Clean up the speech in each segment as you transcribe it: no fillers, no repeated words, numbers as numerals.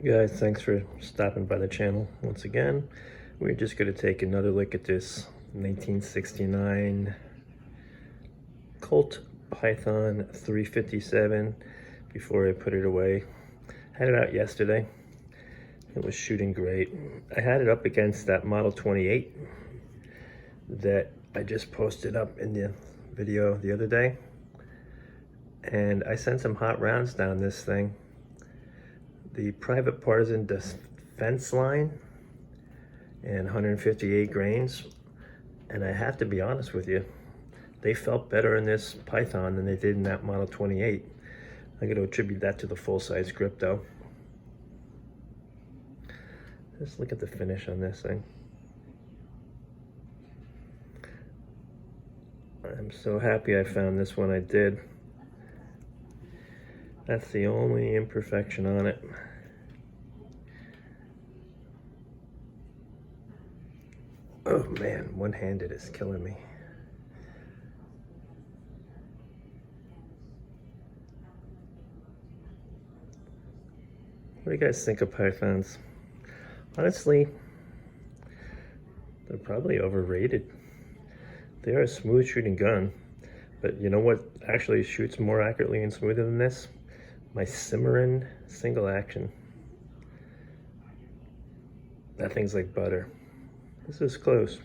Guys, thanks for stopping by the channel once again. We're just going to take another look at this 1969 Colt Python 357 before I put it away. Had it out yesterday. It was shooting great. I had it up against that Model 28 that I just posted up in the video the other day. And I sent some hot rounds down this thing. The Private Partisan Defense line and 158 grains. And I have to be honest with you, they felt better in this Python than they did in that Model 28. I'm going to attribute that to the full-size grip though. Just look at the finish on this thing. I'm so happy I found this one. I did. That's the only imperfection on it. Oh man, one-handed is killing me. What do you guys think of Pythons? Honestly, they're probably overrated. They are a smooth shooting gun, but you know what actually shoots more accurately and smoother than this? My Cimarron single action. That thing's like butter. This is close.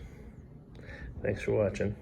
Thanks for watching.